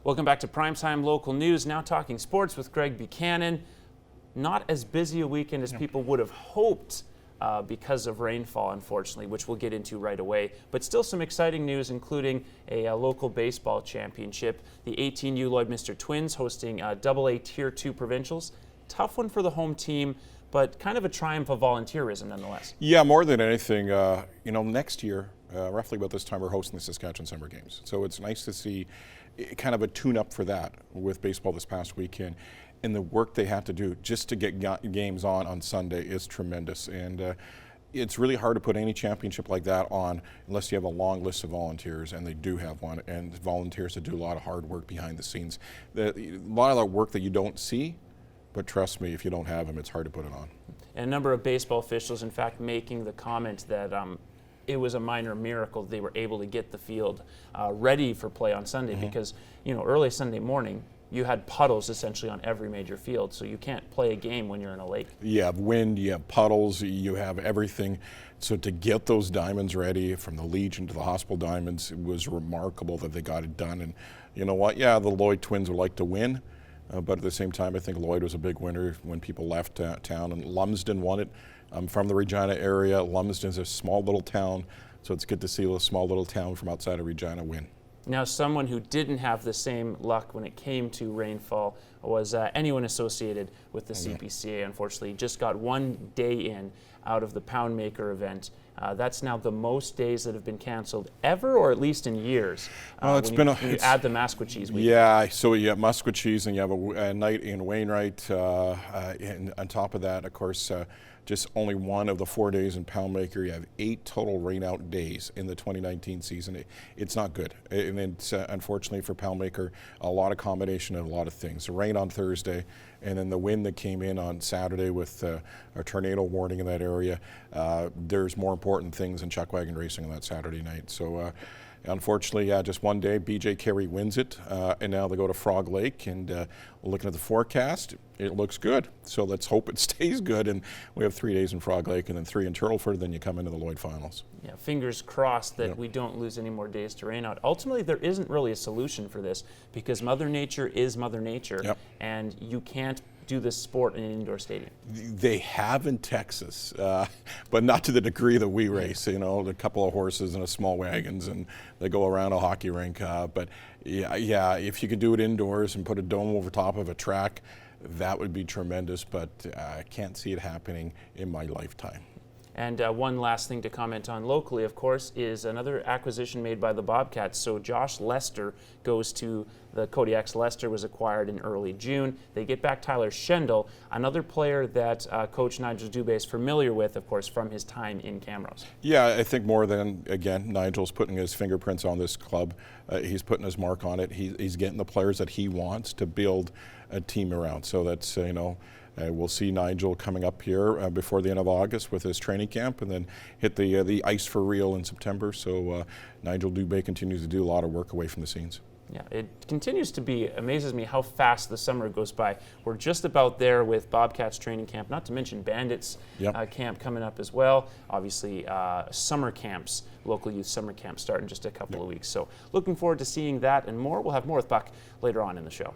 Welcome back to Primetime Local News. Now talking sports with Greg Buchanan. Not as busy a weekend as people would have hoped because of rainfall, unfortunately, which we'll get into right away. But still some exciting news, including a local baseball championship. The 18U Lloydminster Twins hosting AA Tier 2 provincials. Tough one for the home team, but kind of a triumph of volunteerism nonetheless. Yeah, more than anything, next year, roughly about this time, we're hosting the Saskatchewan Summer Games. So it's nice to see kind of a tune-up for that with baseball this past weekend. And the work they had to do just to get games on Sunday is tremendous. And it's really hard to put any championship like that on unless you have a long list of volunteers, and they do have one, and volunteers that do a lot of hard work behind the scenes. A lot of that work that you don't see, but trust me, if you don't have them, it's hard to put it on. And a number of baseball officials, in fact, making the comment that it was a minor miracle they were able to get the field ready for play on Sunday because, early Sunday morning, you had puddles essentially on every major field, so you can't play a game when you're in a lake. You have wind, you have puddles, you have everything. So to get those diamonds ready, from the Legion to the Hospital Diamonds, it was remarkable that they got it done. And you know what? Yeah, the Lloyd Twins would like to win, but at the same time, I think Lloyd was a big winner when people left town, and Lumsden won it. I'm from the Regina area. Lumsden is a small little town, so it's good to see a small little town from outside of Regina win. Now, someone who didn't have the same luck when it came to rainfall was anyone associated with the CPCA. Unfortunately, just got 1 day in out of the Poundmaker event. That's now the most days that have been canceled ever, or at least in years. Well, it's been you add the Masquatchees week. Yeah, so you have Masquatchees and you have a night in Wainwright. And on top of that, of course, just only one of the 4 days in Poundmaker. You have 8 total rain-out days in the 2019 season. It's not good. And it's, unfortunately for Poundmaker, a lot of combination of a lot of things. The rain on Thursday, and then the wind that came in on Saturday with a tornado warning in that area. There's more important things than chuck wagon racing on that Saturday night. So unfortunately, just 1 day, BJ Carey wins it, and now they go to Frog Lake, and looking at the forecast, it looks good. So let's hope it stays good, and we have 3 days in Frog Lake and then 3 in Turtleford, then you come into the Lloyd Finals. Yeah, fingers crossed that we don't lose any more days to rain out. Ultimately, there isn't really a solution for this because Mother Nature is Mother Nature, and you can't do this sport in an indoor stadium. They have in Texas, but not to the degree that we race. A couple of horses and a small wagons, and they go around a hockey rink. But yeah, if you could do it indoors and put a dome over top of a track, that would be tremendous. But I can't see it happening in my lifetime. And one last thing to comment on locally, of course, is another acquisition made by the Bobcats. So Josh Lester goes to the Kodiaks. Lester was acquired in early June. They get back Tyler Schendel, another player that Coach Nigel Dubé is familiar with, of course, from his time in Camrose. Yeah, I think more than, again, Nigel's putting his fingerprints on this club. He's putting his mark on it. He's getting the players that he wants to build a team around. So that's, we'll see Nigel coming up here before the end of August with his training camp, and then hit the ice for real in September. So Nigel Dubé continues to do a lot of work away from the scenes. Yeah, it continues to be, amazes me how fast the summer goes by. We're just about there with Bobcats training camp, not to mention Bandits camp coming up as well. Obviously, summer camps, local youth summer camps start in just a couple of weeks. So looking forward to seeing that and more. We'll have more with Buck later on in the show.